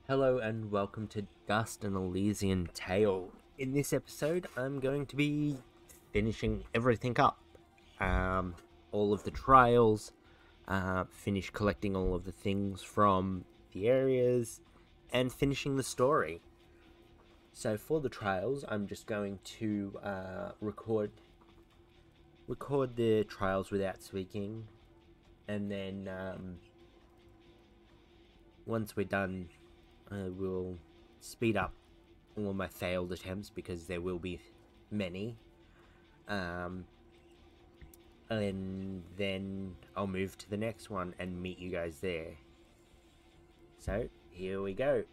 Hello and welcome to Dust and Elysian Tale. In this episode, I'm going to be finishing everything up. All of the trials, finish collecting all of the things from the areas, and finishing the story. So for the trials, I'm just going to record the trials without speaking, and then once we're done, I will speed up all of my failed attempts because there will be many. And then I'll move to the next one and meet you guys there. So, here we go.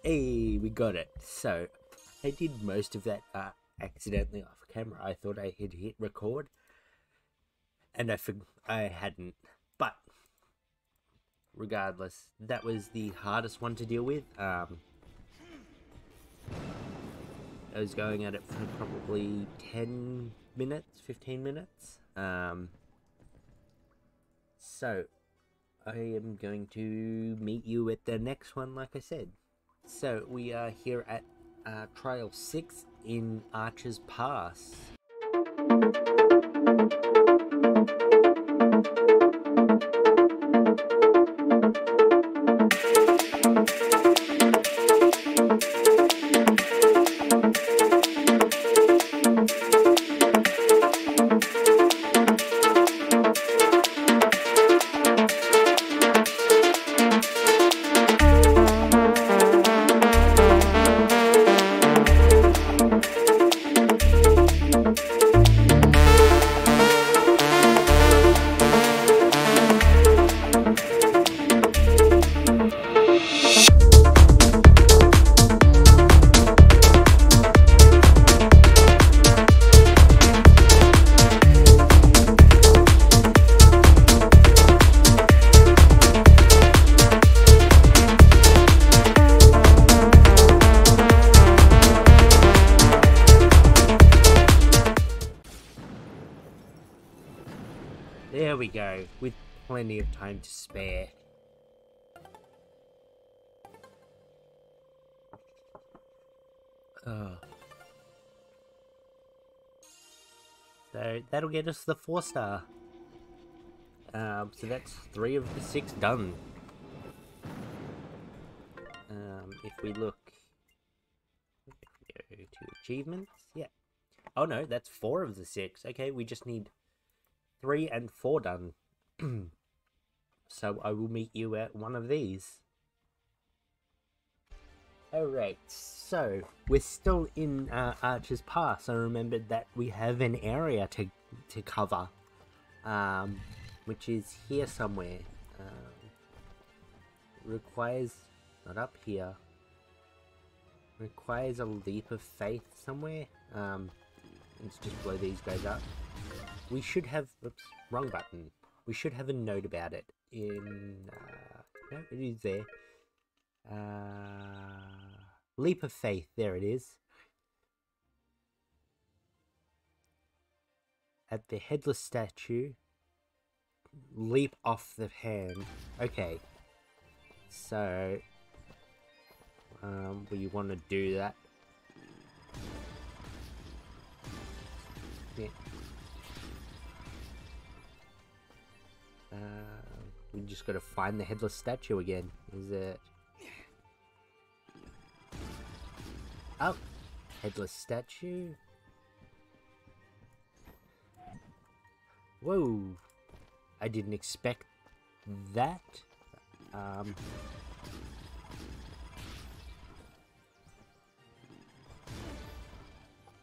Hey, we got it. So, I did most of that accidentally off camera. I thought I had hit record, and I hadn't. But, regardless, that was the hardest one to deal with. I was going at it for probably 10 minutes, 15 minutes. So, I am going to meet you at the next one, like I said. So, we are here at Trial 6 in Archer's Pass. There we go, with plenty of time to spare. Oh. So that'll get us the 4-star. So that's 3 of the 6 done. If we look go to achievements, yeah. Oh no, that's 4 of the 6. Okay, we just need 3 and 4 done. So I will meet you at one of these. Alright, so we're still in Archer's Pass. I remembered that we have an area to cover, which is here somewhere. Requires, not up here, requires a leap of faith somewhere. Let's just blow these guys up. We should have, oops, wrong button. We should have a note about it in, No, it is there. Leap of faith. There it is. At the headless statue. Leap off the hand. Okay. So, we want to do that. Yeah. We just got to find the headless statue again. Is it? Oh, headless statue. Whoa! I didn't expect that.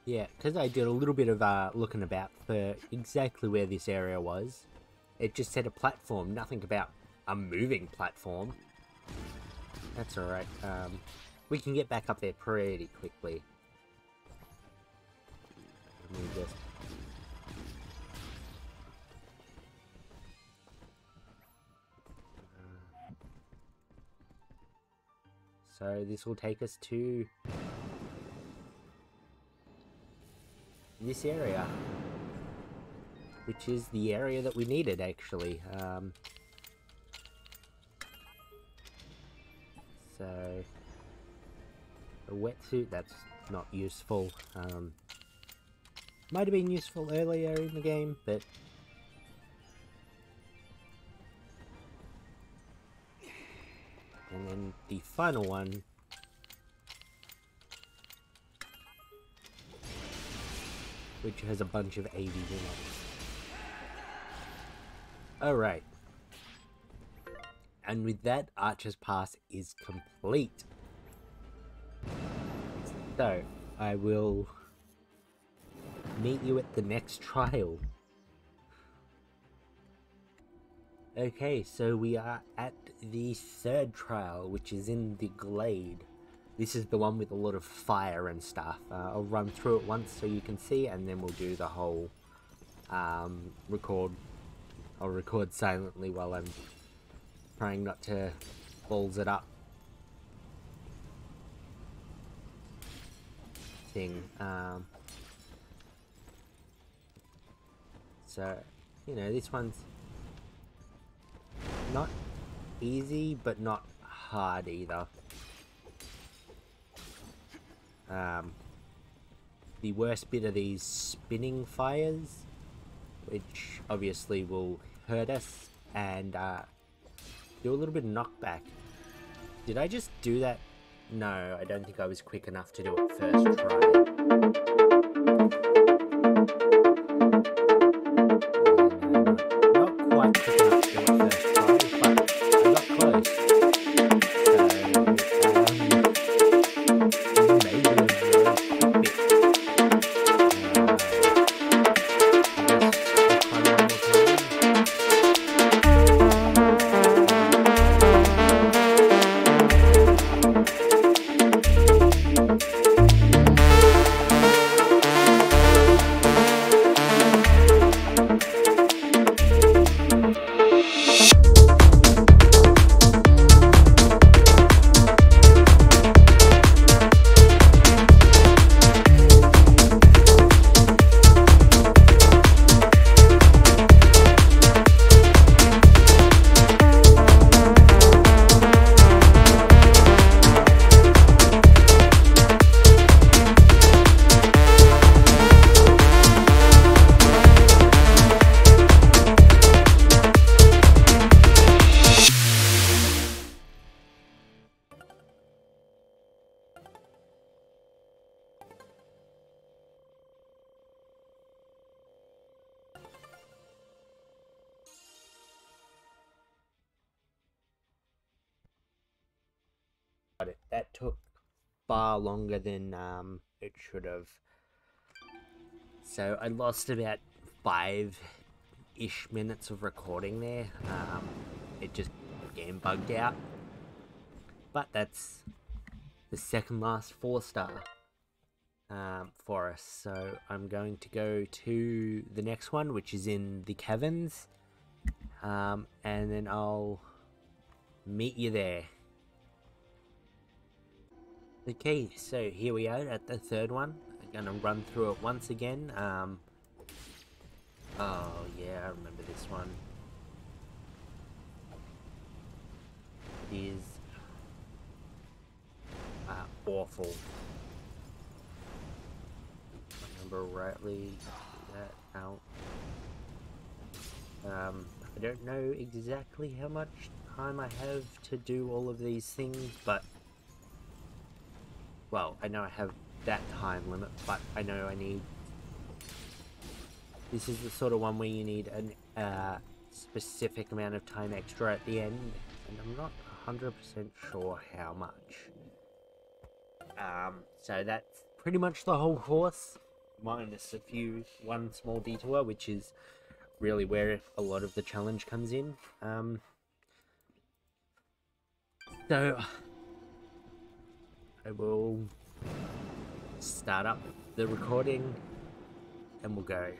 Yeah, because I did a little bit of looking about for exactly where this area was. It just said a platform, nothing about a moving platform. That's alright. We can get back up there pretty quickly. Let me just... So this will take us to this area, which is the area that we needed actually. So a wetsuit, that's not useful. Might have been useful earlier in the game, but and then the final one, which has a bunch of 80s in it. Alright. And with that, Archer's Pass is complete. So, I will meet you at the next trial. Okay, so we are at the third trial, which is in the Glade. This is the one with a lot of fire and stuff. I'll run through it once so you can see, and then we'll do the whole record. I'll record silently while I'm trying not to balls it up thing. So, you know, this one's not easy, but not hard either. The worst bit are these spinning fires, which obviously will hurt us and do a little bit of knockback. Did I just do that? No, I don't think I was quick enough to do it first try. Not quite quick enough to do it first try, but I got close. That took far longer than it should have. So I lost about 5-ish minutes of recording there. It just game bugged out. But that's the second last 4-star for us. So I'm going to go to the next one, which is in the caverns. And then I'll meet you there. Okay, so here we are at the third one. I'm gonna run through it once again. Oh yeah, I remember this one. It is awful. If I remember rightly, that out. I don't know exactly how much time I have to do all of these things, but well, I know I have that time limit, but I know I need. This is the sort of one where you need a specific amount of time extra at the end, and I'm not 100% sure how much. So that's pretty much the whole course, minus one small detour, which is really where a lot of the challenge comes in. So I will start up the recording and we'll go.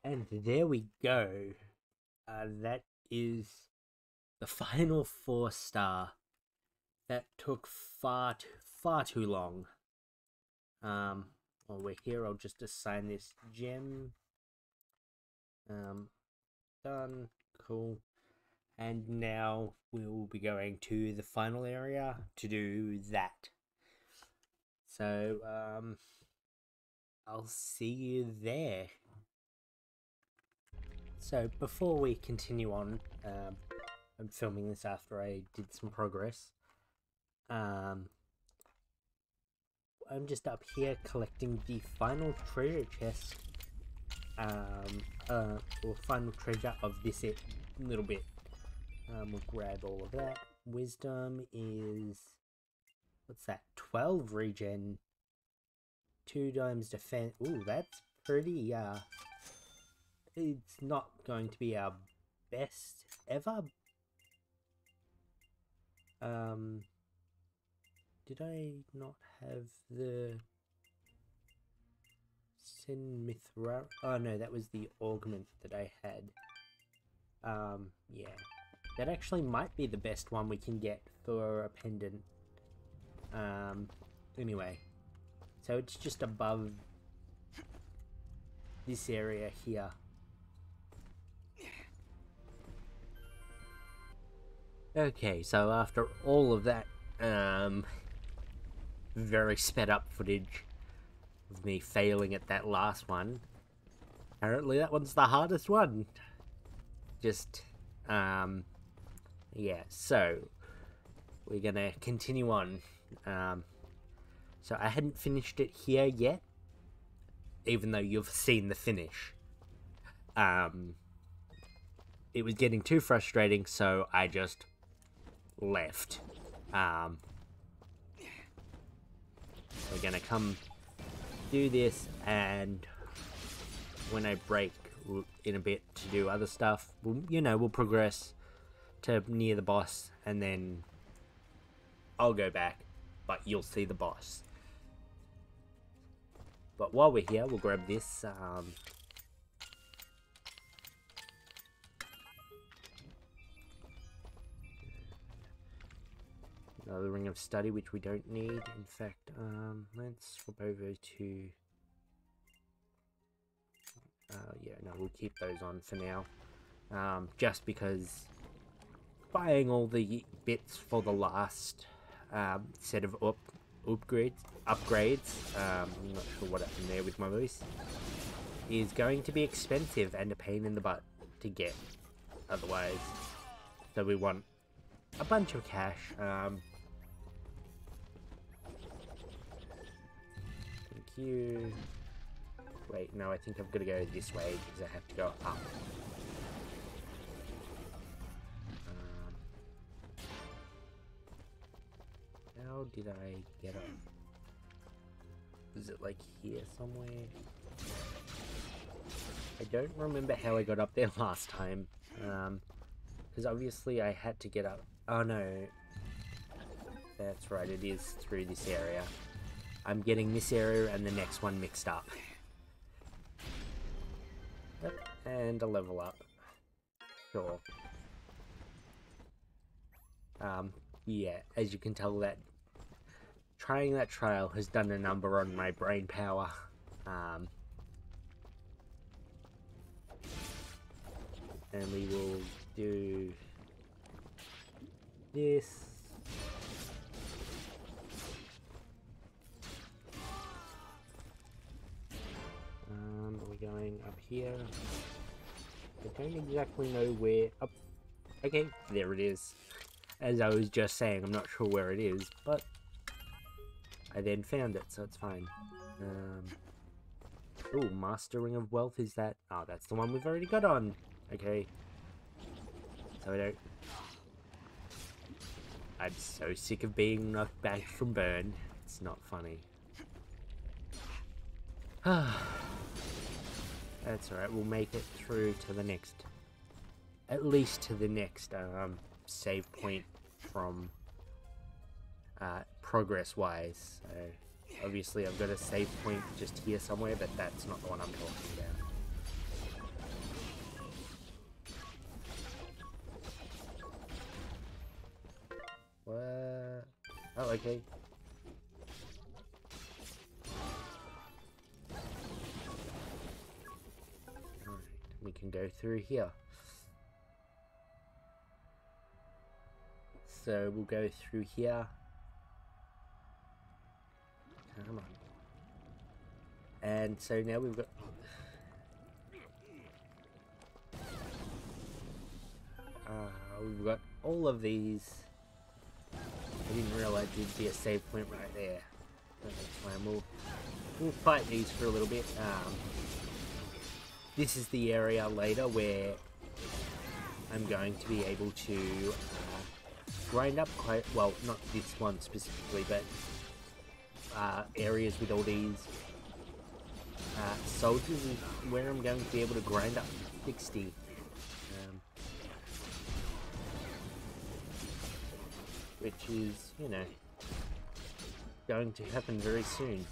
And there we go. That is the final 4-star. That took far too long. While we're here, I'll just assign this gem. Done. Cool. And now we'll be going to the final area to do that. So, I'll see you there. So, before we continue on, I'm filming this after I did some progress. I'm just up here collecting the final treasure chest or final treasure of this little bit. We'll grab all of that. Wisdom is, what's that? 12 regen, 2 times defense. Ooh, that's pretty. It's not going to be our best ever. Did I not have the Sin Mithra? Oh no, that was the augment that I had. Yeah. That actually might be the best one we can get for a pendant. Anyway. So it's just above this area here. Okay, so after all of that, very sped up footage of me failing at that last one, apparently that one's the hardest one. Just, yeah, so we're gonna continue on. So I hadn't finished it here yet, even though you've seen the finish. It was getting too frustrating, so I just left. We're gonna come do this, and when I break in a bit to do other stuff, we'll progress to near the boss, and then I'll go back, but you'll see the boss. But while we're here, we'll grab this. Another ring of study, which we don't need. In fact, let's swap over to... yeah, no, we'll keep those on for now. Just because buying all the bits for the last set of upgrades, I'm not sure what happened there with my voice, is going to be expensive and a pain in the butt to get otherwise. So we want a bunch of cash. Thank you. Wait, no, I think I've got to go this way because I have to go up. How did I get up? Is it like here somewhere? I don't remember how I got up there last time. Because obviously I had to get up. Oh no. That's right, it is through this area. I'm getting this area and the next one mixed up. Yep, and a level up. Sure. Yeah, as you can tell, that trying that trial has done a number on my brain power. And we will do this. We're going up here. I don't exactly know where. Up. Okay, there it is. As I was just saying, I'm not sure where it is, but I then found it, so it's fine. Oh, Master Ring of Wealth, is that? Oh, that's the one we've already got on. Okay. So I don't... I'm so sick of being knocked back from burn. It's not funny. That's alright, we'll make it through to the next... At least to the next save point from progress-wise. So obviously I've got a save point just here somewhere, but that's not the one I'm talking about. What? Oh, okay. Alright, we can go through here. So we'll go through here. Come on. And so now we've got... we've got all of these. I didn't realise there'd be a save point right there. That's fine. We'll fight these for a little bit. this is the area later where I'm going to be able to grind up quite well, not this one specifically, but areas with all these soldiers is where I'm going to be able to grind up 60. Which is, you know, going to happen very soon.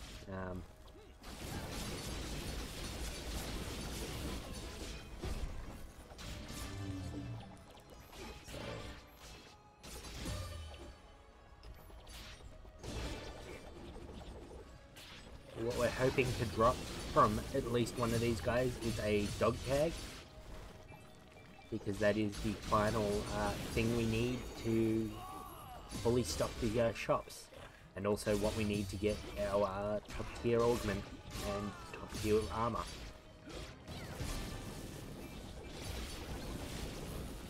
What we're hoping to drop from at least one of these guys is a dog tag, because that is the final thing we need to fully stock the shops, and also what we need to get our top tier augment and top tier armor.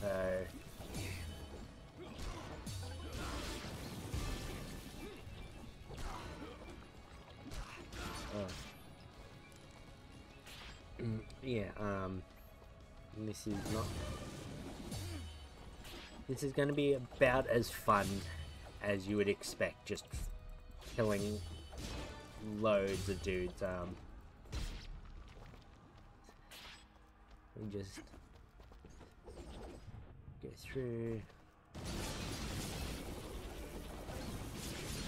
So yeah, this is going to be about as fun as you would expect, just killing loads of dudes. We just go through.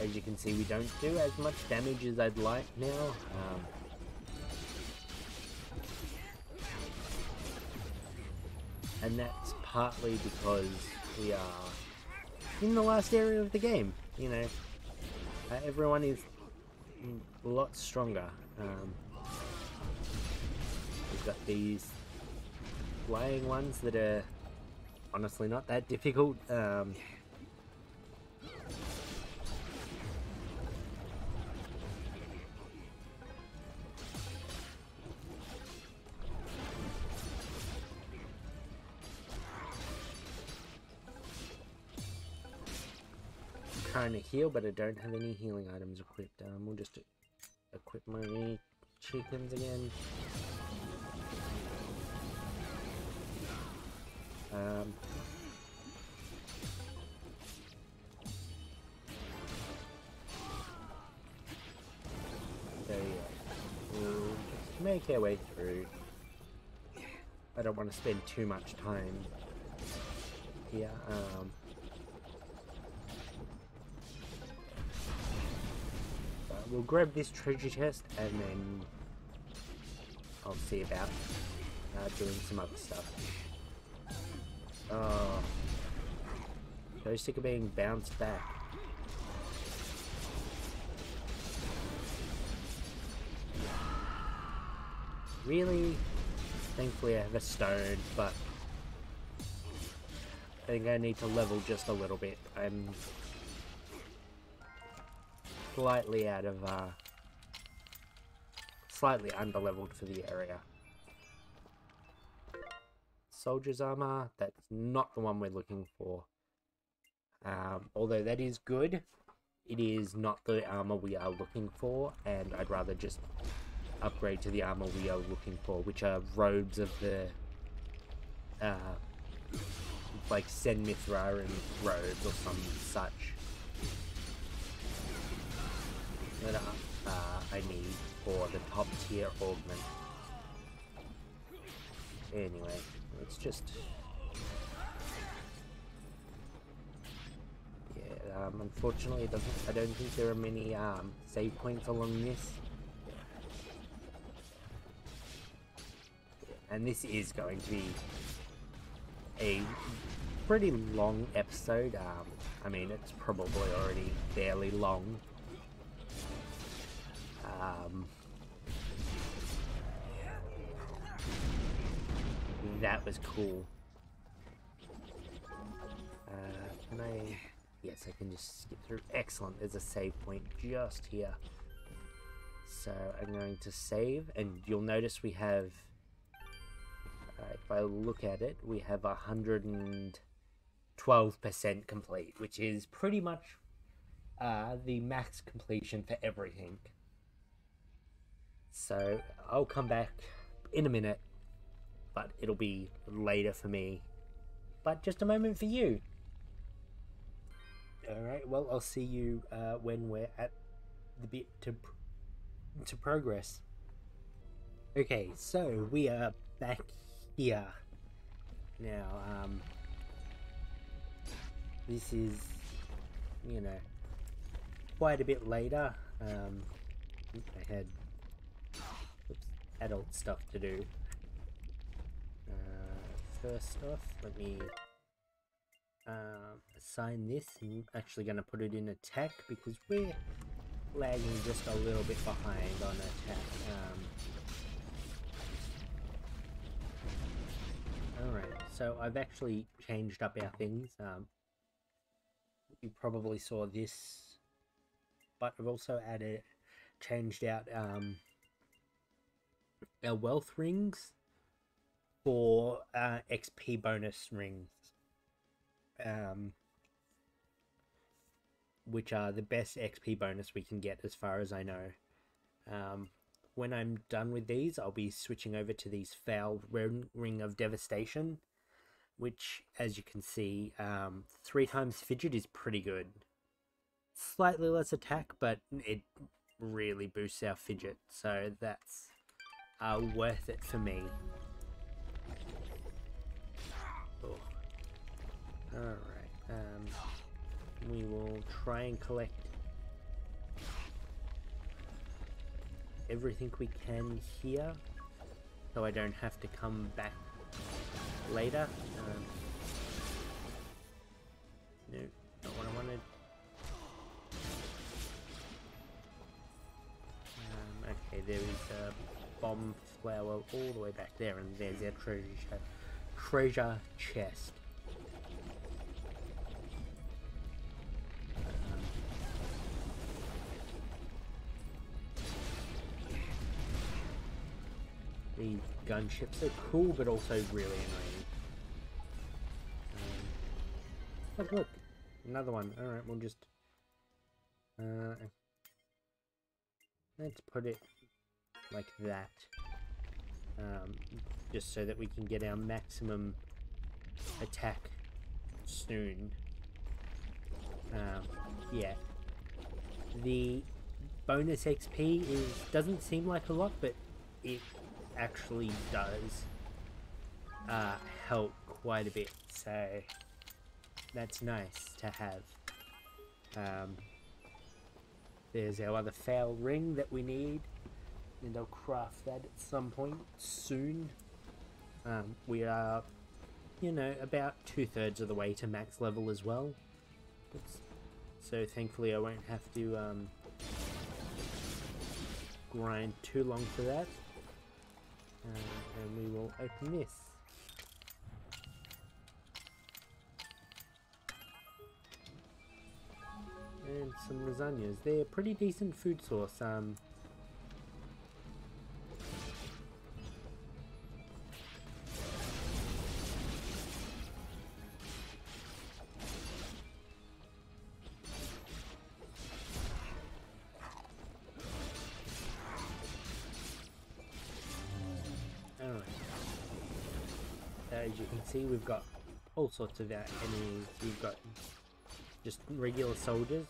As you can see, we don't do as much damage as I'd like now. And that's partly because we are in the last area of the game, you know. Everyone is a lot stronger. We've got these flying ones that are honestly not that difficult. Trying to heal, but I don't have any healing items equipped. We'll just equip my chickens again. So yeah, we'll just make our way through. I don't want to spend too much time here. We'll grab this treasure chest and then I'll see about doing some other stuff. Oh, so sick of being bounced back. Really? Thankfully I have a stone, but I think I need to level just a little bit. I'm slightly out of slightly under-leveled for the area. Soldier's armor, that's not the one we're looking for. Although that is good, it is not the armor we are looking for, and I'd rather just upgrade to the armor we are looking for, which are robes of the like Sen Mithraran robes or some such that I need for the top tier augment. Anyway, let's just unfortunately it doesn't, I don't think there are many save points along this, and this is going to be a pretty long episode. I mean, it's probably already fairly long. That was cool. Can I? Yes, I can just skip through. Excellent. There's a save point just here. So I'm going to save, and you'll notice we have, if I look at it, we have 112% complete, which is pretty much the max completion for everything. So I'll come back in a minute but it'll be later for me. But just a moment for you. Alright, well, I'll see you when we're at the bit to progress. Okay, so we are back here. Now, this is, you know, quite a bit later. I had adult stuff to do. First off, let me assign this. I'm actually going to put it in attack because we're lagging just a little bit behind on attack. Alright, so I've actually changed up our things. You probably saw this, but I've also changed out our wealth rings for XP bonus rings, which are the best XP bonus we can get as far as I know. When I'm done with these, I'll be switching over to these foul ring of devastation, which, as you can see, 3 times fidget is pretty good. Slightly less attack, but it really boosts our fidget, so that's worth it for me. Oh. Alright, we will try and collect everything we can here, so I don't have to come back later. No, not what I wanted. Okay, there is a bomb flower all the way back there, and there's our treasure chest. These gunships are cool, but also really annoying. Look, another one. Alright, we'll just... let's put it like that. Just so that we can get our maximum attack soon. Yeah. The bonus XP doesn't seem like a lot, but it actually does help quite a bit, so that's nice to have. There's our other foul ring that we need, and I'll craft that at some point soon. We are, you know, about 2/3 of the way to max level as well, so thankfully I won't have to grind too long for that. And we will open this. And some lasagnas. They're a pretty decent food source. As you can see, we've got all sorts of enemies. We've got just regular soldiers.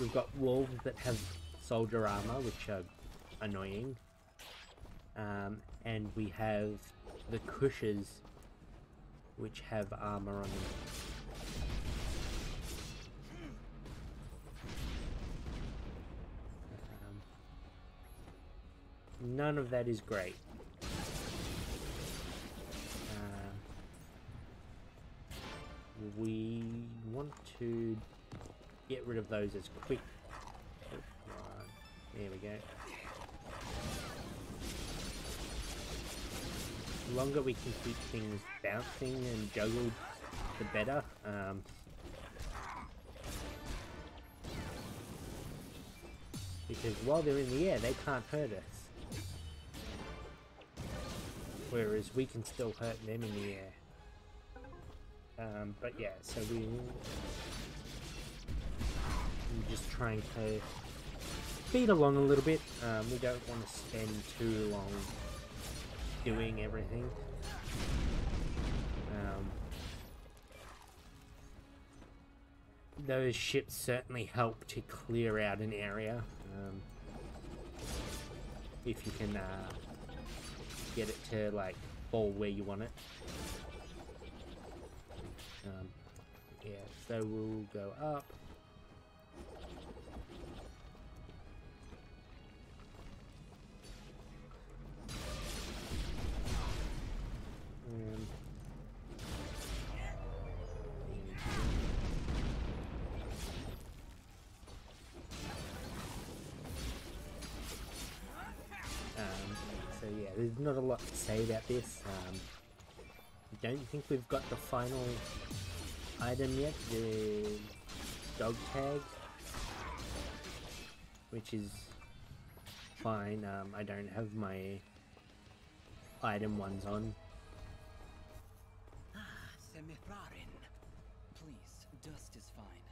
We've got wolves that have soldier armor, which are annoying. And we have the Kushas, which have armor on them. None of that is great. We want to get rid of those as quick. There we go. The longer we can keep things bouncing and juggled, the better. Because while they're in the air, they can't hurt us. Whereas we can still hurt them in the air. But yeah, so we're just trying to speed along a little bit. We don't want to spend too long doing everything. Those ships certainly help to clear out an area. If you can get it to like fall where you want it. Yeah, so we'll go up. So yeah, there's not a lot to say about this. I don't think we've got the final item yet, the dog tag, which is fine. I don't have my item ones on. Semifrarin. Please, Dust is fine.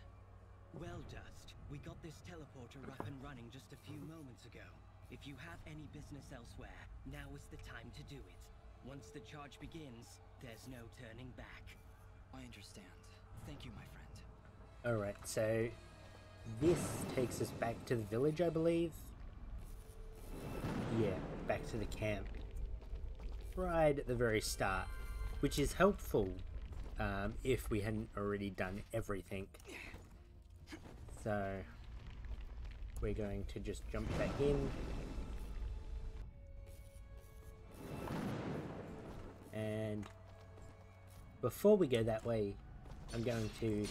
Well, Dust, we got this teleporter up and running just a few moments ago. If you have any business elsewhere, now is the time to do it. Once the charge begins, there's no turning back. I understand. Thank you, my friend. Alright, so this takes us back to the village, I believe. Yeah, back to the camp. Right at the very start, which is helpful if we hadn't already done everything. So we're going to just jump back in. And before we go that way, I'm going to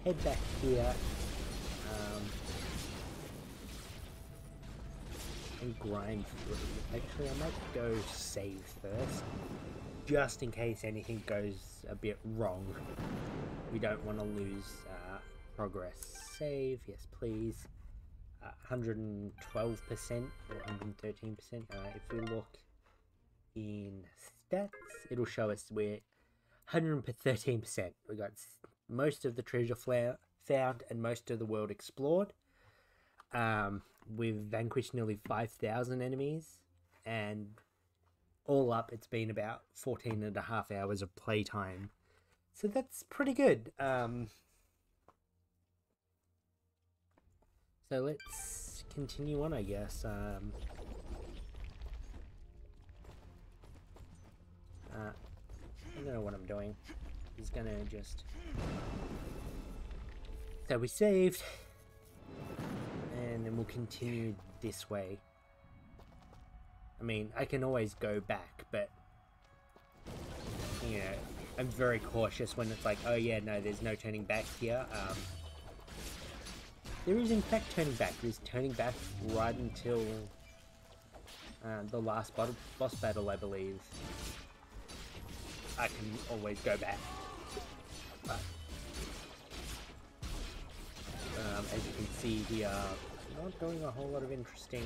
head back here and grind through. Actually, I might go save first, just in case anything goes a bit wrong. We don't want to lose progress. Save, yes please. 112% or 113%. If we look in stats, it'll show us we're 113%. We got most of the treasure found and most of the world explored. We've vanquished nearly 5,000 enemies, and all up it's been about 14.5 hours of playtime. So that's pretty good. So let's continue on, I guess. I don't know what I'm doing. He's gonna just... So we saved. And then we'll continue this way. I mean, I can always go back, but... You know, I'm very cautious when it's like, oh yeah, no, there's no turning back here. There is in fact turning back. There's turning back right until the last boss battle, I believe. I can always go back. But as you can see here, not doing a whole lot of interesting.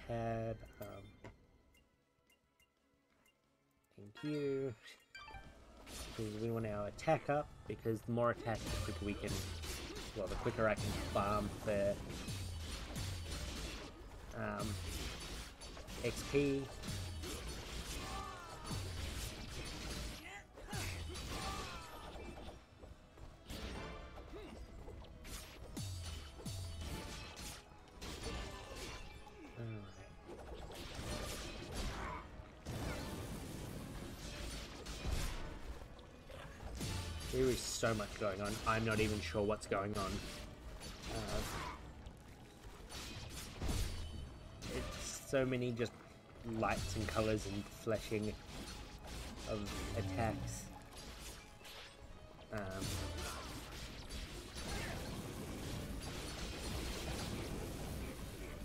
Tab. Thank you. Because we want our attack up, because the more attack, the quicker we can, well, the quicker I can farm for XP. There is so much going on. I'm not even sure what's going on. It's so many just lights and colors and flashing of attacks.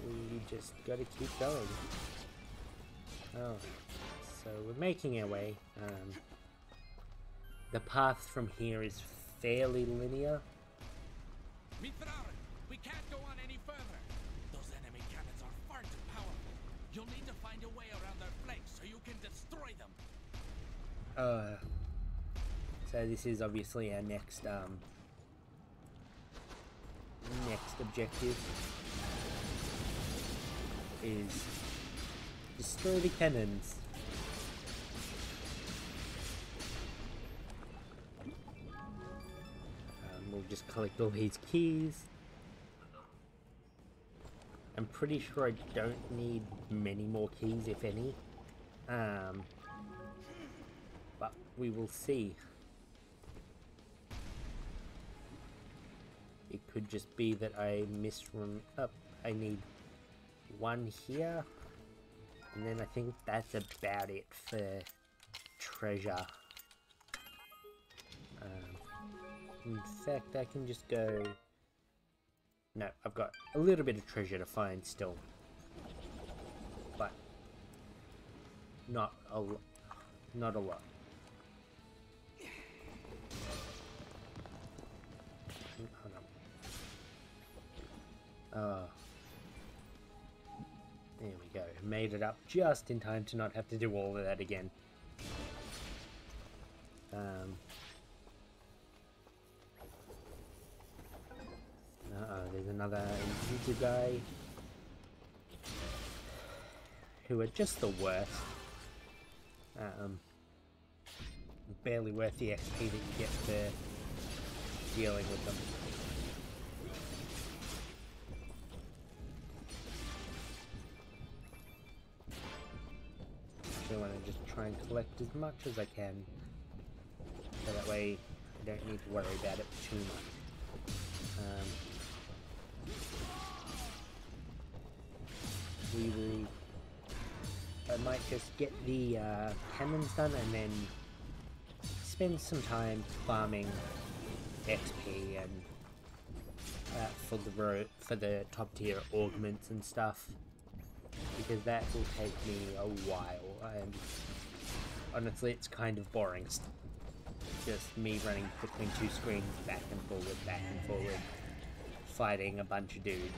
We just gotta keep going. Oh, so we're making our way. The path from here is fairly linear. We can't go on any further. Those enemy cannons are far too powerful. You'll need to find a way around their flanks so you can destroy them. So this is obviously our next objective is destroy the cannons. just collect all these keys. I'm pretty sure I don't need many more keys, if any. But we will see. It could just be that I I need one here. And then I think that's about it for treasure. In fact, I can just go... No, I've got a little bit of treasure to find still. But not a lot. Not a lot. Hold on. There we go. Made it up just in time to not have to do all of that again. There's another user guy who are just the worst. Barely worth the XP that you get for dealing with them. I want to just try and collect as much as I can, so that way I don't need to worry about it too much. I might just get the cannons done and then spend some time farming XP and for the top tier augments and stuff, because that will take me a while, and honestly it's kind of boring. Just me running between two screens back and forward, fighting a bunch of dudes.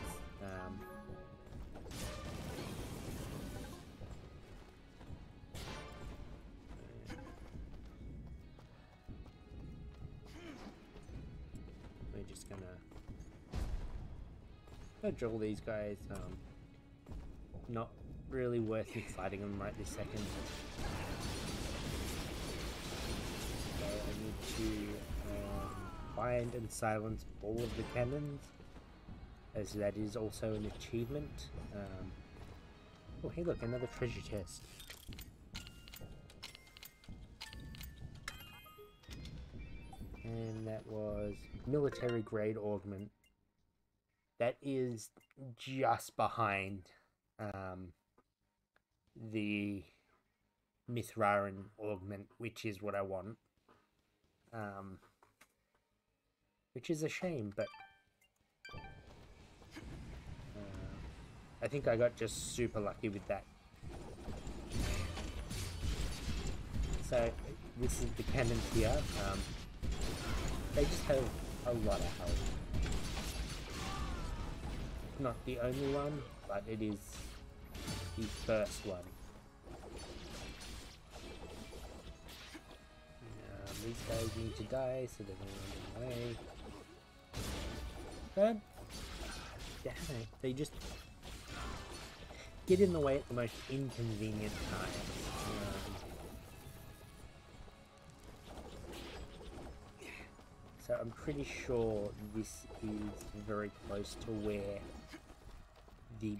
We're just gonna dodge all these guys. Not really worth me fighting them right this second. So I need to find and silence all of the cannons, as that is also an achievement. Oh hey look, another treasure chest. And that was military grade augment. That is just behind the Mithraran augment, which is what I want. Which is a shame, but I think I got just super lucky with that. So this is the cannons here. They just have a lot of health. Not the only one, but it is the first one. These guys need to die, so they're going to run away. But, damn it, they just get in the way at the most inconvenient time. So I'm pretty sure this is very close to where the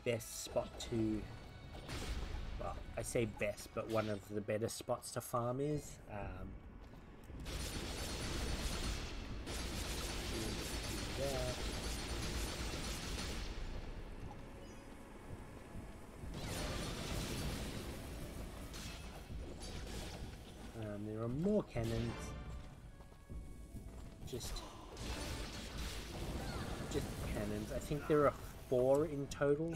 best spot to, well, I say best, but one of the better spots to farm is. There are more cannons. Just cannons. I think there are 4 in total.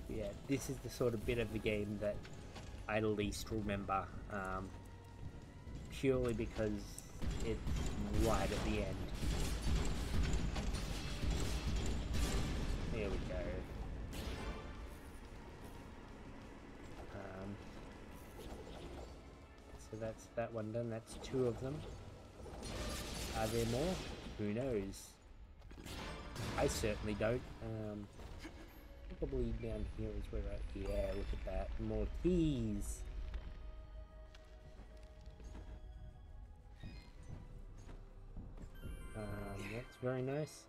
Yeah, this is the sort of bit of the game that I least remember, purely because it's right at the end. There we go. So that's that one done. That's 2 of them. Are there more? Who knows? I certainly don't. Probably down here is where yeah, look at that. More keys. very nice.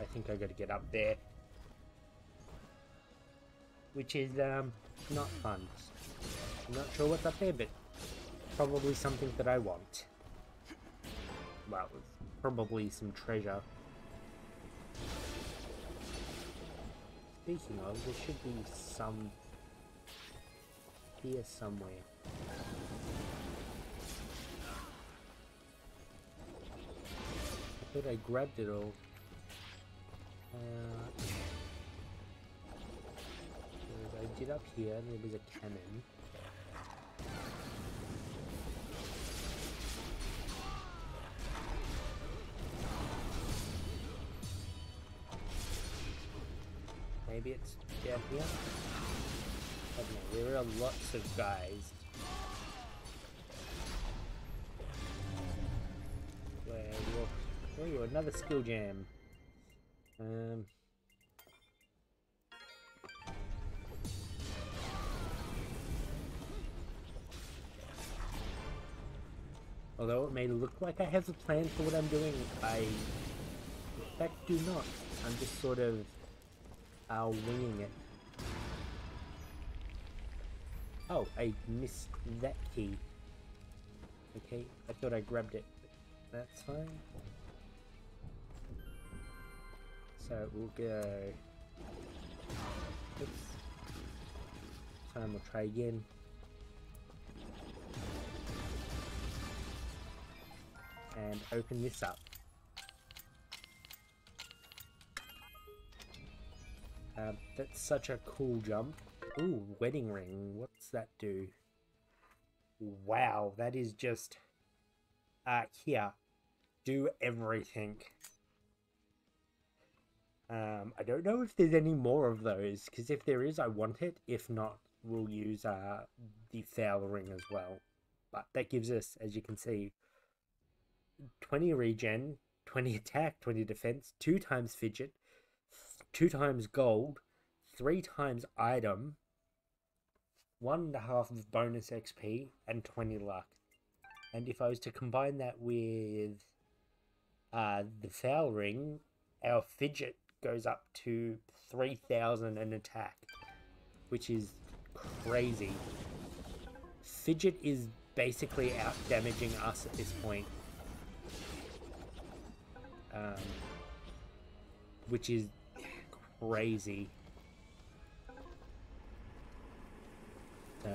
I think I gotta get up there. Which is, not fun. I'm not sure what's up there, but probably something that I want. Well, probably some treasure. Speaking of, there should be some here somewhere. I thought I grabbed it all. I did up here, and there was a cannon. Maybe it's down here? I don't know, there are lots of guys. Where are you? Another skill jam. Although it may look like I have a plan for what I'm doing, I in fact do not. I'm just sort of winging it. Oh, I missed that key. Okay, I thought I grabbed it, but that's fine. So we'll go. Oops. This time we'll try again. And open this up. That's such a cool jump. Ooh, wedding ring. What's that do? Wow, that is just... here. Do everything. I don't know if there's any more of those, because if there is, I want it. If not, we'll use the foul ring as well. But that gives us, as you can see, 20 regen, 20 attack, 20 defense, 2 times fidget, 2 times gold, 3 times item, 1.5 of bonus XP, and 20 luck. And if I was to combine that with the foul ring, our fidget goes up to 3,000 in attack, which is crazy. Fidget is basically out damaging us at this point. Which is crazy. So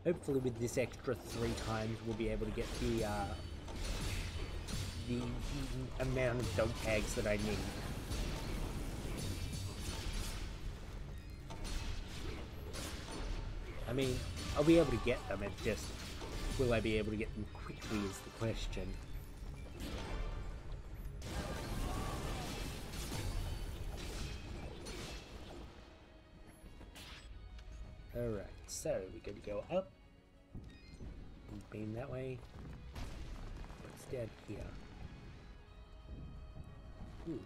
hopefully with this extra 3 times we'll be able to get the amount of dog tags that I need. I mean, I'll be able to get them, it's just, will I be able to get them quickly is the question. Alright, so we're going to go up. Beam that way. What's down here? Ooh.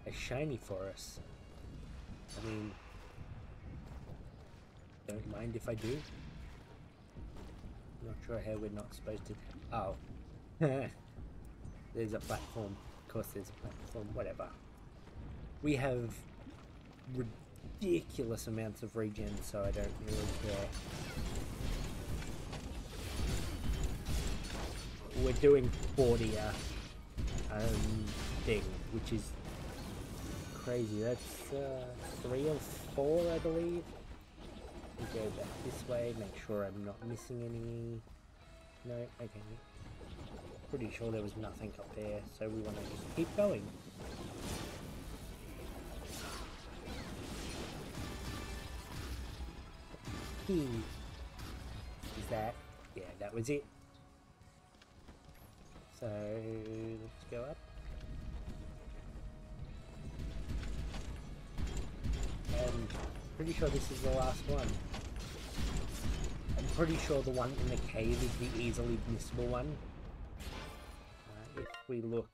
A shiny forest. I mean, don't mind if I do. Not sure how we're not supposed to... Oh. There's a platform. Of course there's a platform. Whatever. We have ridiculous amounts of regen, so I don't really care. We're doing 40 thing, which is crazy. That's 3 or 4, I believe. We go back this way, make sure I'm not missing any. No, okay. Pretty sure there was nothing up there, so we want to just keep going. Is that? Yeah, that was it. So let's go up. And pretty sure this is the last one. pretty sure the one in the cave is the easily missable one. If we look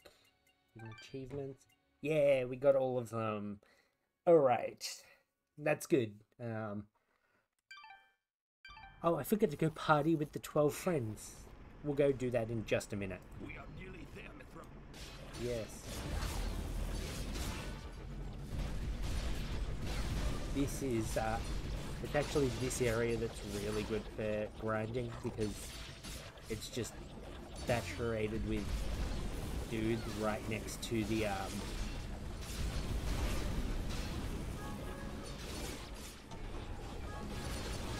in achievements, yeah, we got all of them. Alright, that's good. Oh, I forgot to go party with the 12 friends. We'll go do that in just a minute. We are nearly there, Mithra. Yes. This is, it's actually this area that's really good for grinding because it's just saturated with dudes right next to the,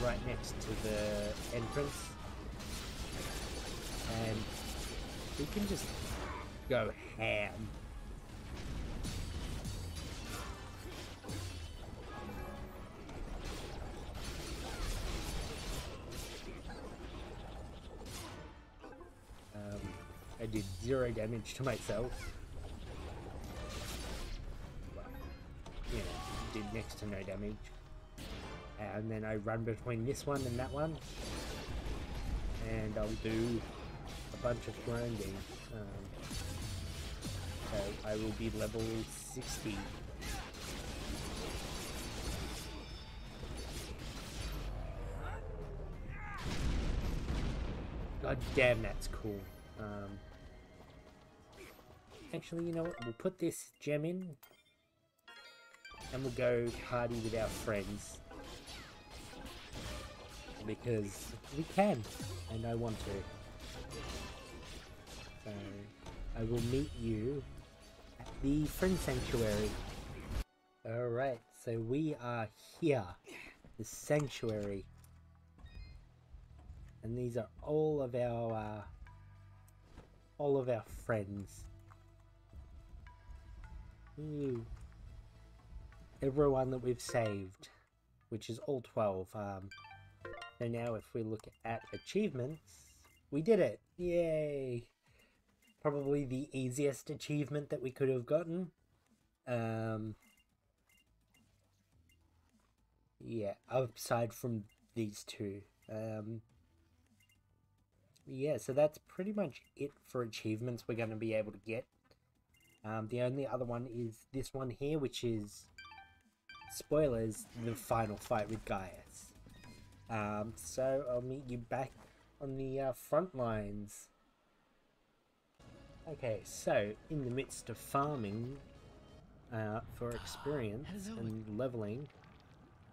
right next to the entrance, and we can just go ham. I did 0 damage to myself. Yeah, did next to no damage. And then I run between this one and that one, and I'll do a bunch of grinding. So I will be level 60. God damn, that's cool. Actually, you know what? We'll put this gem in, and we'll go party with our friends. Because we can, and I want to. So, I will meet you at the Friend Sanctuary. Alright, so we are here. The Sanctuary. And these are all of our friends. Ooh. Everyone that we've saved, which is all 12. So now if we look at achievements, we did it! Yay! Probably the easiest achievement that we could have gotten. Yeah, aside from these two. Yeah, so that's pretty much it for achievements we're going to be able to get. The only other one is this one here, which is, spoilers, the final fight with Gaius. So I'll meet you back on the front lines. Okay, so in the midst of farming for experience and leveling,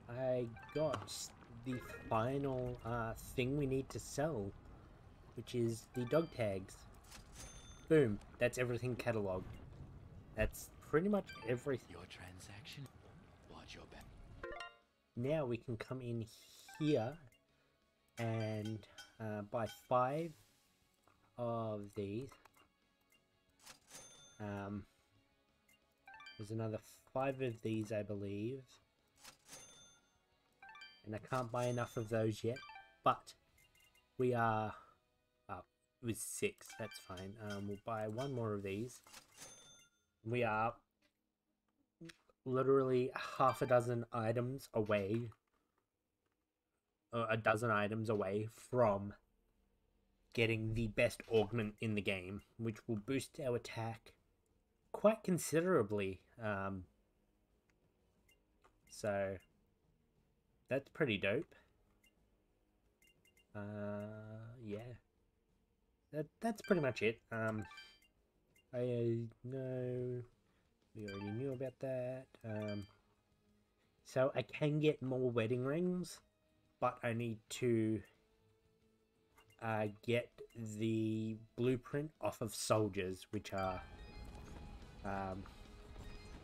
I got the final thing we need to sell, which is the dog tags. Boom, that's everything catalogued. That's pretty much everything. Your transaction. Watch your back. Now we can come in here and buy 5 of these. There's another 5 of these, I believe. And I can't buy enough of those yet, but we are... Oh, it was 6, that's fine. We'll buy 1 more of these. We are literally half a dozen items away, or a dozen items away from getting the best augment in the game, which will boost our attack quite considerably. So that's pretty dope. Yeah, that's pretty much it. I know we already knew about that. So I can get more wedding rings, but I need to get the blueprint off of soldiers, which are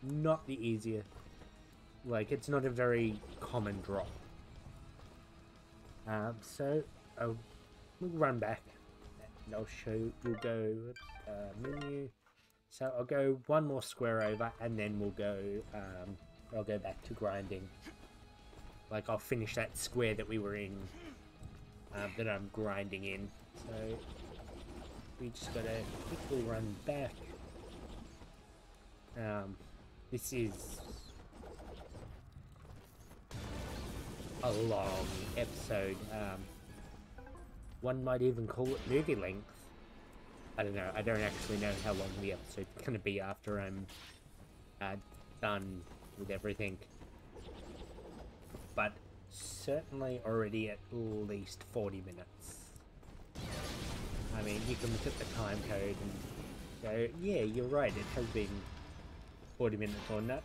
not the easier. Like, it's not a very common drop. So we'll run back and I'll show. We'll go menu. So I'll go 1 more square over, and then we'll go. I'll go back to grinding. Like, I'll finish that square that we were in. That I'm grinding in. So we just gotta quickly run back. This is a long episode. One might even call it movie length. I don't know. I don't actually know how long the episode's going to be after I'm done with everything. But certainly already at least 40 minutes. I mean, you can look at the time code and go, yeah, you're right, it has been 40 minutes, or no,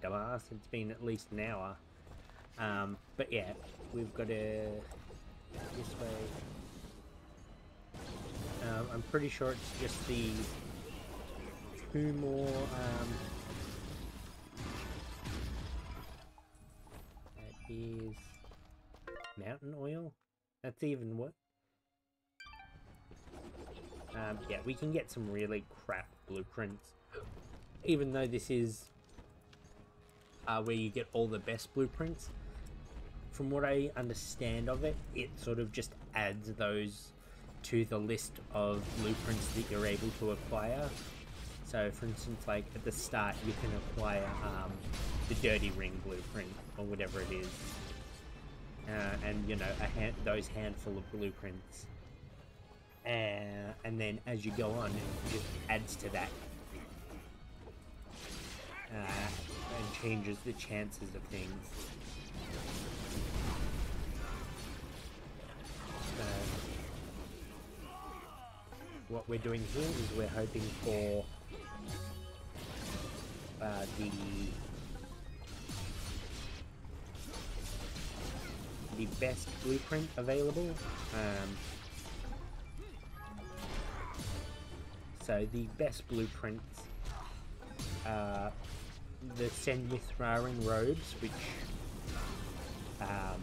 dumbass, it's been at least an hour. But yeah, we've got to this way. I'm pretty sure it's just the 2 more, that is mountain oil? That's even what? Yeah, we can get some really crap blueprints, even though this is where you get all the best blueprints. From what I understand of it, it sort of just adds those to the list of blueprints that you're able to acquire. So for instance, like at the start you can acquire the dirty ring blueprint or whatever it is, and you know, those handful of blueprints, and then as you go on it just adds to that, and changes the chances of things. What we're doing here is we're hoping for the best blueprint available. So the best blueprints are the Sen Mithrarin robes, which are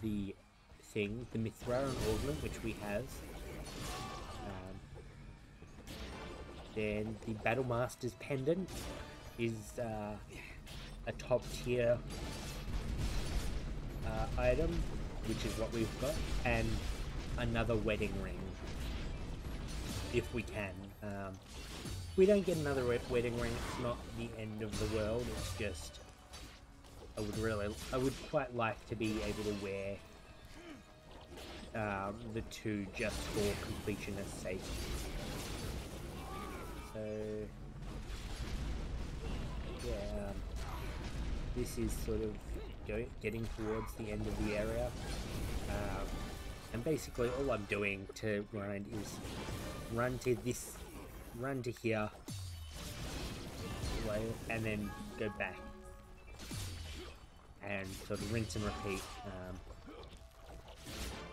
the Mithrarin augment, which we have. Then the Battle Master's pendant is a top tier item, which is what we've got, and another wedding ring, if we can. If we don't get another wedding ring, it's not the end of the world. It's just I would quite like to be able to wear the 2 just for completionist's sake. So yeah, this is sort of getting towards the end of the area, and basically all I'm doing to grind is run to here, and then go back and sort of rinse and repeat.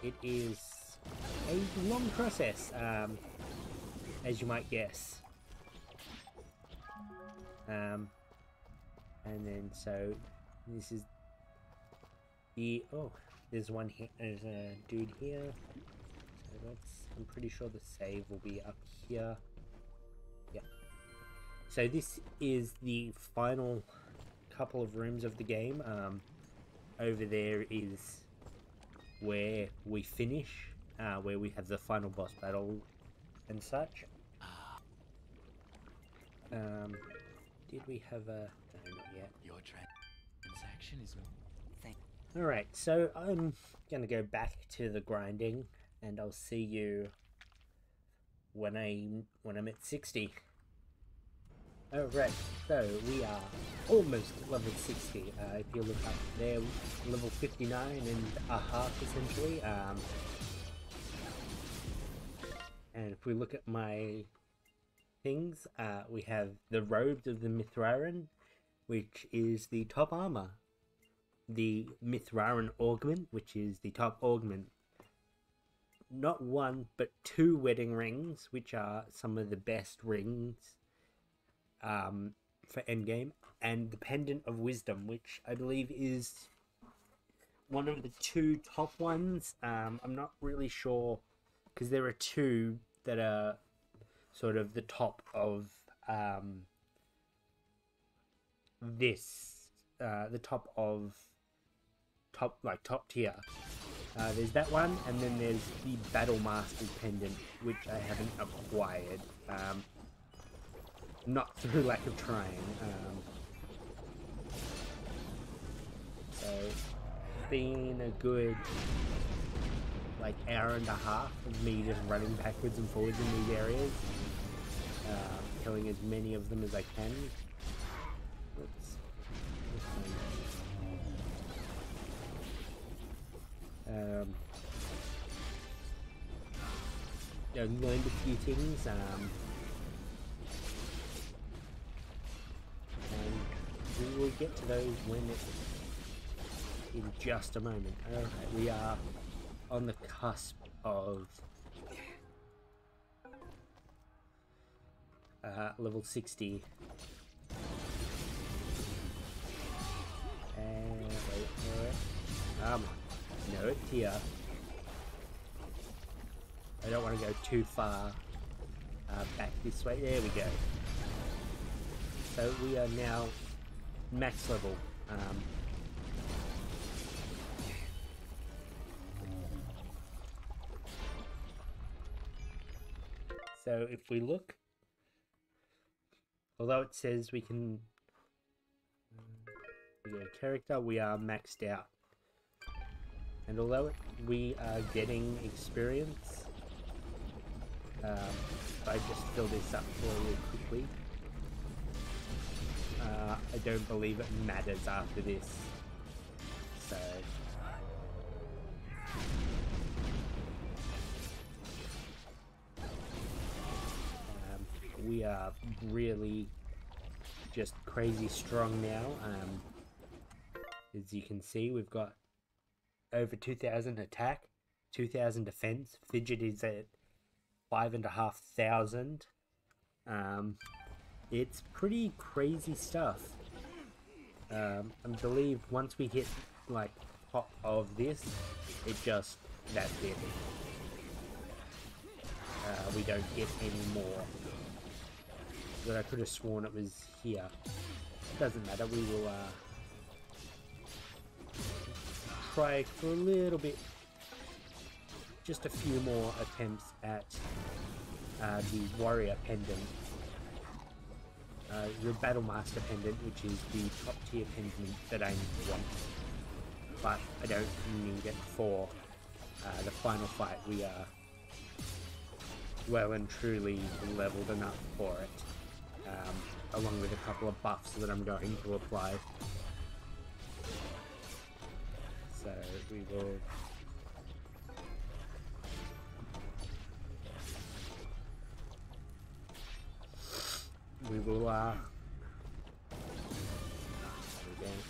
It is a long process, as you might guess. And then so this is the there's one here. There's a dude here. So I'm pretty sure the save will be up here. Yeah. So this is the final couple of rooms of the game. Over there is where we finish, where we have the final boss battle and such. Did we have a... No, not yet. Your transaction is... Alright, so I'm gonna go back to the grinding, and I'll see you when I'm at 60. Alright, so we are almost level 60. If you look up there, level 59 and a half essentially. And if we look at my things, we have the robes of the Mithrarin, which is the top armor. The Mithrarin augment, which is the top augment. Not 1, but 2 wedding rings, which are some of the best rings for endgame, and the pendant of wisdom, which I believe is one of the 2 top ones. I'm not really sure, because there are 2 that are sort of the top of the top of top tier. There's that one, and then there's the Battle Master's pendant, which I haven't acquired. Not through lack of trying. So been a good like hour and a half of me just running backwards and forwards in these areas, killing as many of them as I can. I learned a few things, and we will get to those in just a moment. Okay, we are on the cusp of level 60. And wait for it. No, it's here. I don't want to go too far back this way. There we go. So we are now max level. So if we look, although it says we can character, we are maxed out. And although we are getting experience, if I just fill this up for you quickly, I don't believe it matters after this. So we are really just crazy strong now. As you can see, we've got over 2,000 attack, 2,000 defense. Fidget is at 5,500. It's pretty crazy stuff. I believe once we hit like top of this, that's it. We don't get any more. But I could have sworn it was here. Doesn't matter. We will try for a little bit, just a few more attempts at the warrior pendant, the battle master pendant, which is the top tier pendant that I want, but I don't need it for the final fight. We are well and truly leveled enough for it, along with a couple of buffs that I'm going to apply. So we will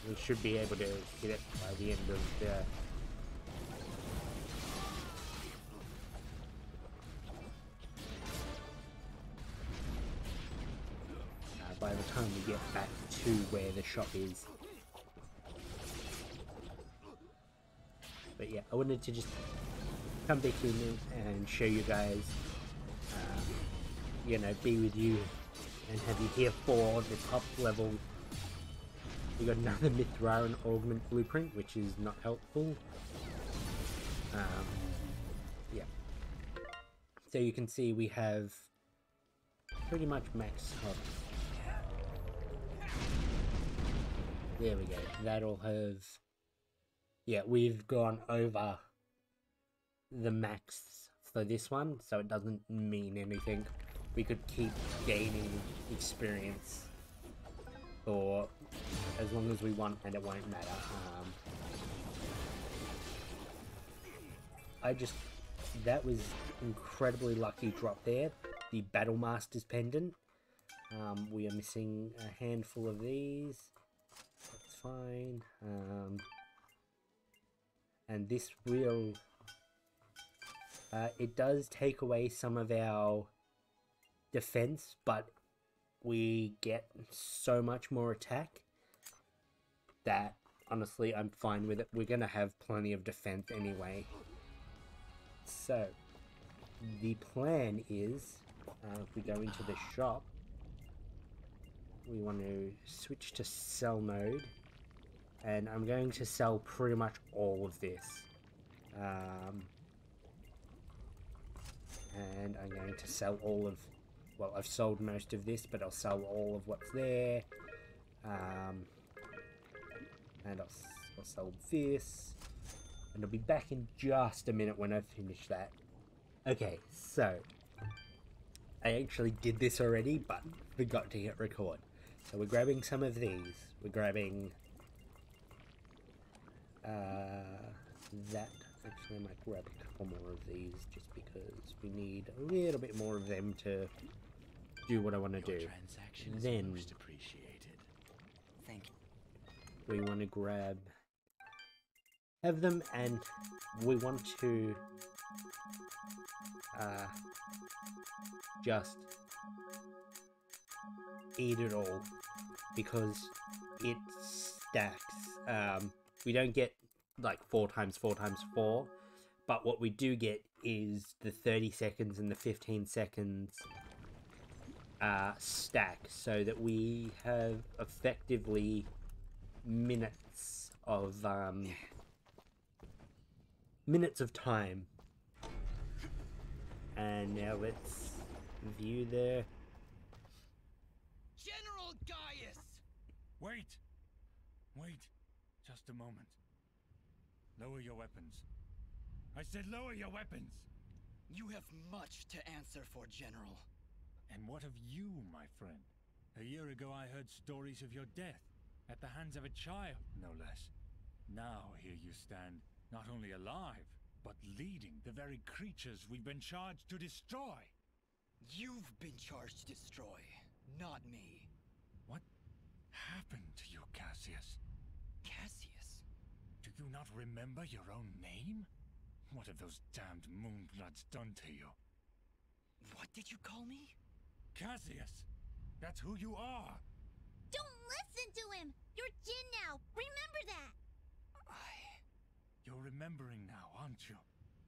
we should be able to hit it by the end of the by the time we get back to where the shop is. But yeah, I wanted to just come back in and show you guys, you know, be with you and have you here for the top level. We got another Mithraran augment blueprint, which is not helpful. Yeah. So you can see we have pretty much max health. There we go. That'll have... Yeah, we've gone over the max for this one, so it doesn't mean anything. We could keep gaining experience for as long as we want, and it won't matter. That was incredibly lucky drop there. The Battle Master's Pendant. We are missing a handful of these. That's fine. And this will, it does take away some of our defense, but we get so much more attack that honestly I'm fine with it. We're going to have plenty of defense anyway. So the plan is, if we go into the shop, we want to switch to sell mode. And I'm going to sell pretty much all of this. And I'm going to sell all of... Well, I've sold most of this, but I'll sell all of what's there. And I'll sell this. And I'll be back in just a minute when I finish that. Okay, so I actually did this already, but forgot to hit record. So we're grabbing some of these. We're grabbing that. Actually, I might grab a couple more of these just because we need a little bit more of them to do what I want to do. Then most appreciated. Thank you. we want to grab, have them, and we want to just eat it all because it stacks. We don't get like 4 times 4 times 4, but what we do get is the 30 seconds and the 15 seconds stack, so that we have effectively minutes of time. And now let's view the General Gaius! Wait! Wait, just a moment. Lower your weapons. I said lower your weapons! You have much to answer for, General. And what of you, my friend? A year ago I heard stories of your death, at the hands of a child, no less. Now here you stand, not only alive, but leading the very creatures we've been charged to destroy. You've been charged to destroy, not me. What happened to you, Cassius? Cassius? Do you not remember your own name? What have those damned Moonbloods done to you? What did you call me? Cassius! That's who you are! Don't listen to him! You're Jin now! Remember that! You're remembering now, aren't you?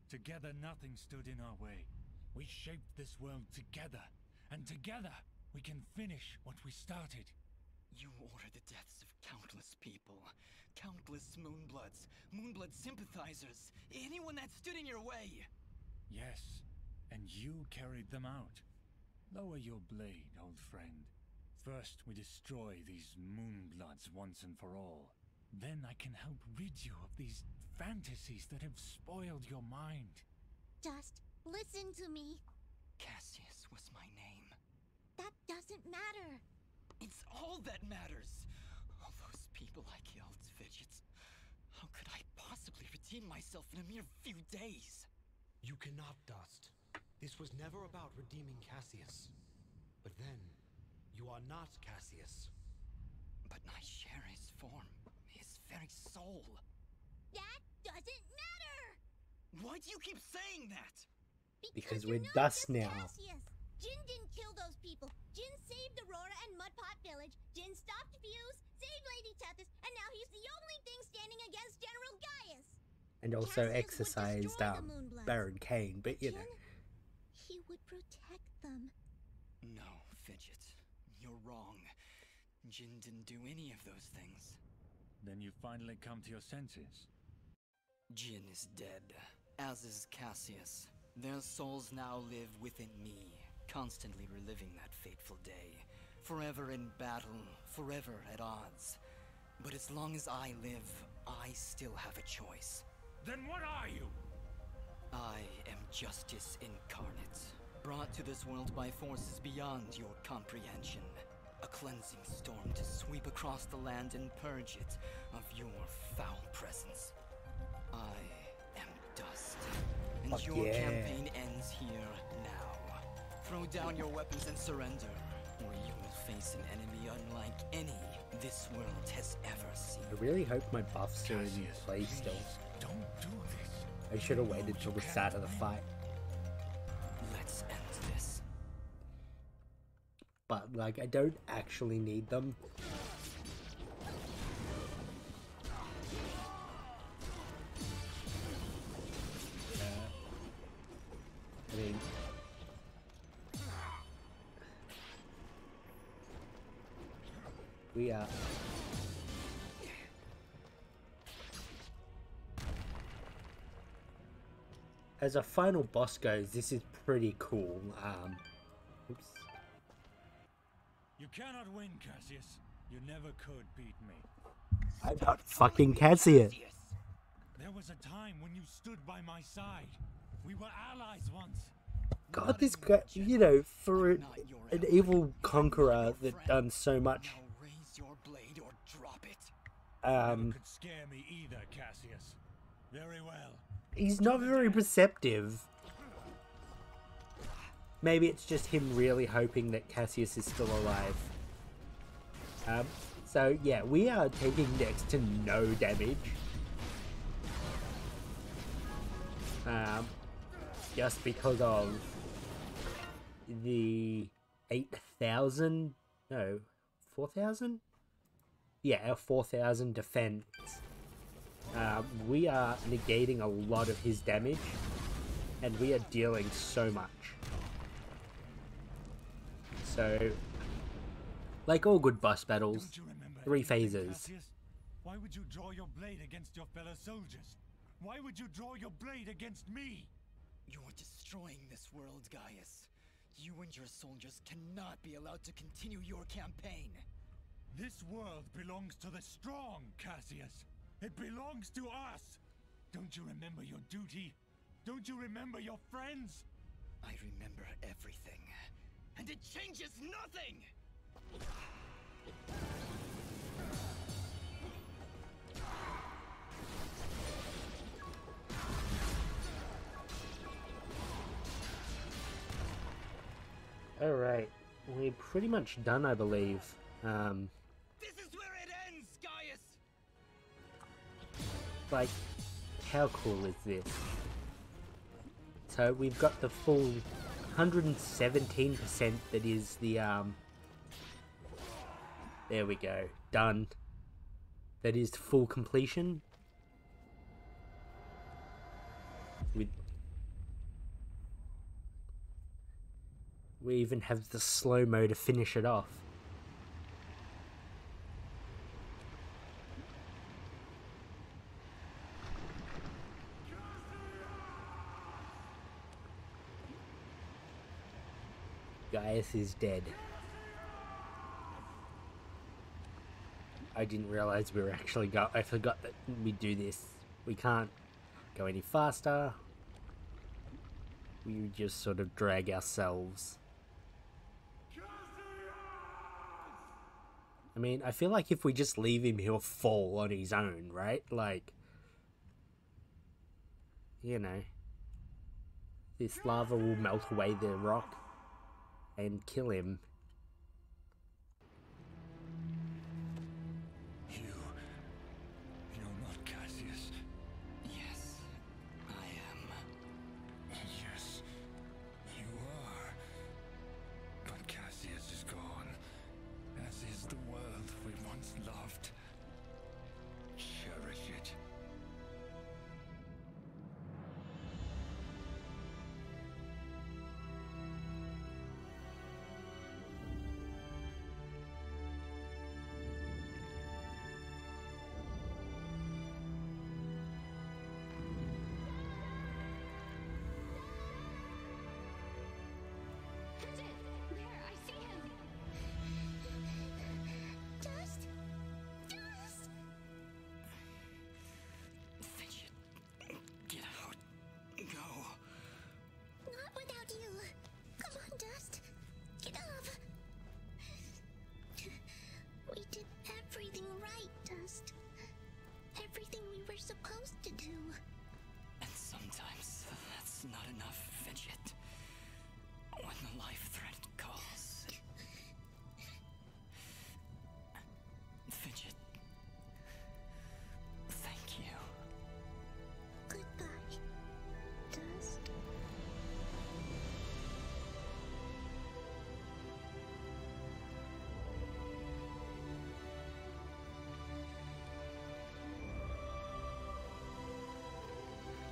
Together nothing stood in our way. We shaped this world together, and together we can finish what we started. You ordered the deaths of countless people. Countless Moonbloods. Moonblood sympathizers. Anyone that stood in your way. Yes, and you carried them out. Lower your blade, old friend. First we destroy these Moonbloods once and for all. Then I can help rid you of these fantasies that have spoiled your mind. Just listen to me. Cassius was my name. That doesn't matter. It's all that matters. All those people I killed, Fidgets. How could I possibly redeem myself in a mere few days? You cannot, Dust. This was never about redeeming Cassius. But then, you are not Cassius. But I share his form, his very soul. That doesn't matter! Why do you keep saying that? Because you're we're not dust just now. Cassius. Jin didn't kill those people. Jin saved Aurora and Mudpot Village. Jin stopped Fuse, saved Lady Tethys, and now he's the only thing standing against General Gaius. And also Cassius would exercised destroy the Moonbloods. Baron Kane, but you know. Jin, he would protect them. No, Fidget. You're wrong. Jin didn't do any of those things. Then you finally come to your senses. Jin is dead, as is Cassius. Their souls now live within me, constantly reliving that fateful day. Forever in battle, forever at odds. But as long as I live, I still have a choice. Then what are you? I am justice incarnate, brought to this world by forces beyond your comprehension. A cleansing storm to sweep across the land and purge it of your foul presence. I am dust, and Fuck your yeah. campaign ends here now. Throw down your weapons and surrender, or you will face an enemy unlike any this world has ever seen. I really hope my buffs are in Cassius, place still. please, don't do this. I should have waited till the start of the fight. Let's end this. But, like, I don't actually need them. I mean... We are... As a final boss goes, this is pretty cool. Oops. You cannot win, Cassius. You never could beat me. I'm not fucking Cassius. There was a time when you stood by my side. We were allies once. God, this guy, you know, for an evil conqueror that done so much, Now raise your blade or drop it. Never could scare me either, Cassius. Very well. he's not very perceptive. Maybe it's just him really hoping that Cassius is still alive. So yeah, we are taking next to no damage. Just because of the 8,000, no, 4,000? Yeah, our 4,000 defense. We are negating a lot of his damage, and we are dealing so much. So, like all good boss battles, Don't you remember 3 anything, phases. Cassius? Why would you draw your blade against your fellow soldiers? Why would you draw your blade against me? You're destroying this world, Gaius. You and your soldiers cannot be allowed to continue your campaign. This world belongs to the strong, Cassius. It belongs to us. Don't you remember your duty? Don't you remember your friends? I remember everything. And it changes nothing! Alright, we're pretty much done, I believe. This is where it ends, Gaius! Like, how cool is this? So we've got the full 117% that is the, there we go, done. That is full completion. We even have the slow-mo to finish it off. Gaius is dead. I didn't realize we were actually I forgot that we do this. We can't go any faster. We just sort of drag ourselves. I mean, I feel like if we just leave him, he'll fall on his own, right? Like, you know, this lava will melt away the rock and kill him. You're not Cassius. Yes, I am. Yes, you are. But Cassius is gone, as is the world we once loved. Cherish it. There, I see him. Dust. Dust. Fidget, get out. Go. Not without you. Come on, Dust. Get up. We did everything right, Dust. Everything we were supposed to do. And sometimes that's not enough, Fidget. When the life threat calls. Fidget. Thank you. Goodbye, Dust.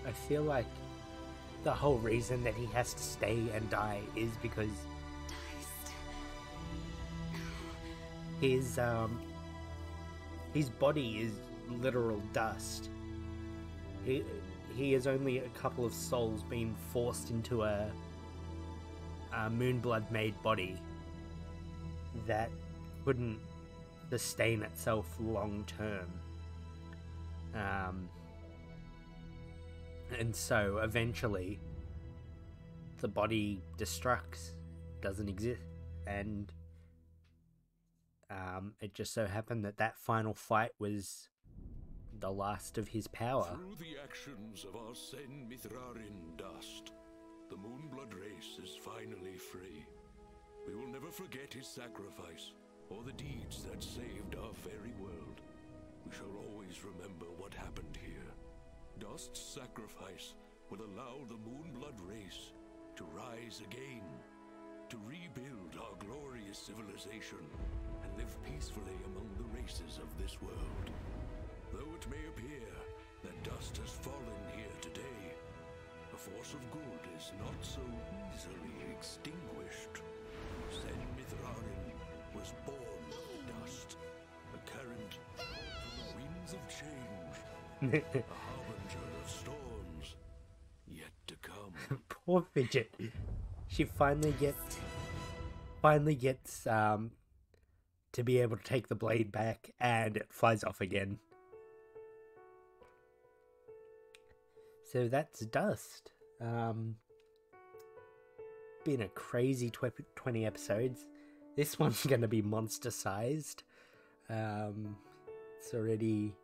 I feel like the whole reason that he has to stay and die is because Dust. his body is literal dust. He is only a couple of souls being forced into a Moonblood made body that couldn't sustain itself long term. And so eventually the body destructs, doesn't exist, and it just so happened that that final fight was the last of his power. Through the actions of our Sen Mithrarin Dust, the Moonblood race is finally free. We will never forget his sacrifice, or the deeds that saved our very world. We shall always remember what happened here. Dust's sacrifice will allow the Moonblood race to rise again, to rebuild our glorious civilization, and live peacefully among the races of this world. Though it may appear that Dust has fallen here today, the force of good is not so easily extinguished. Sen Mithrarin was born of dust, a current from the winds of change, a harbinger of storms yet to come. Poor Fidget. She finally gets to be able to take the blade back, and it flies off again. So that's Dust. Been a crazy 20 episodes. This one's going to be monster sized. It's already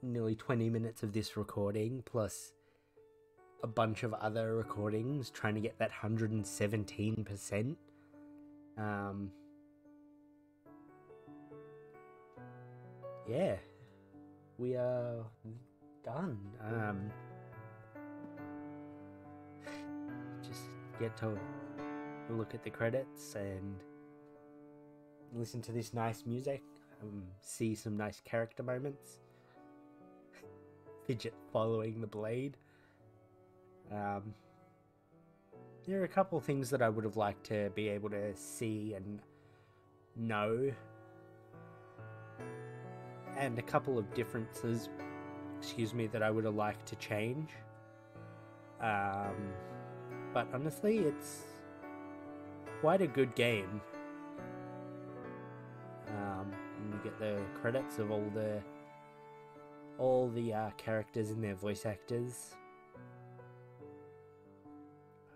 nearly 20 minutes of this recording, plus a bunch of other recordings, trying to get that 117%. Yeah, we are done. Just get to look at the credits and listen to this nice music, see some nice character moments. Fidget following the blade. There are a couple of things that I would have liked to be able to see and know, and a couple of differences, that I would have liked to change. But honestly, it's quite a good game. And you get the credits of all the characters and their voice actors.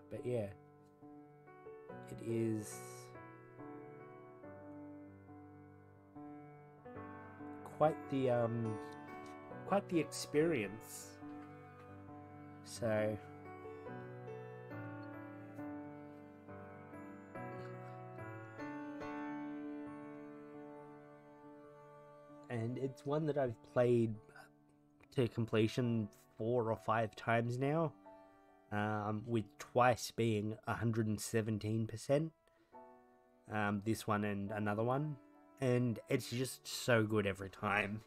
But yeah, it is quite the experience. So and it's one that I've played to completion 4 or 5 times now, with twice being 117%, this one and another one, and it's just so good every time.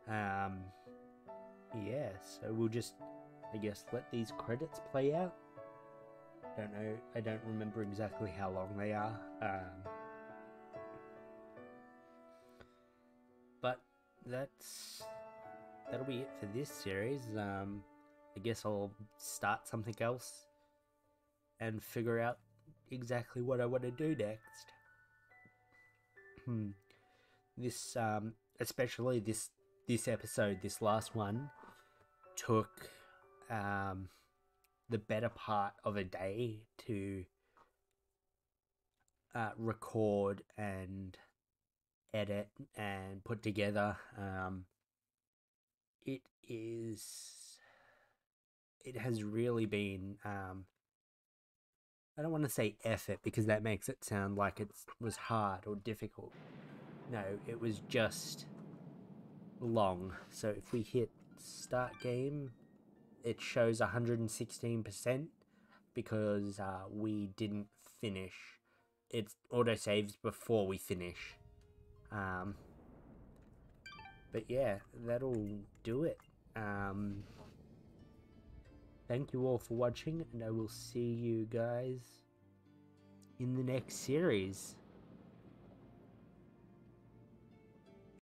Yeah, so we'll just, I guess, let these credits play out. I don't remember exactly how long they are. But that'll be it for this series. I guess I'll start something else and figure out exactly what I want to do next. This, especially this episode, this last one, took the better part of a day to record and edit and put together. It has really been, I don't want to say effort, because that makes it sound like it was hard or difficult. No, it was just long. So if we hit start game, it shows 116% because we didn't finish. It autosaves before we finish. But yeah, that'll do it. Thank you all for watching, and I will see you guys in the next series.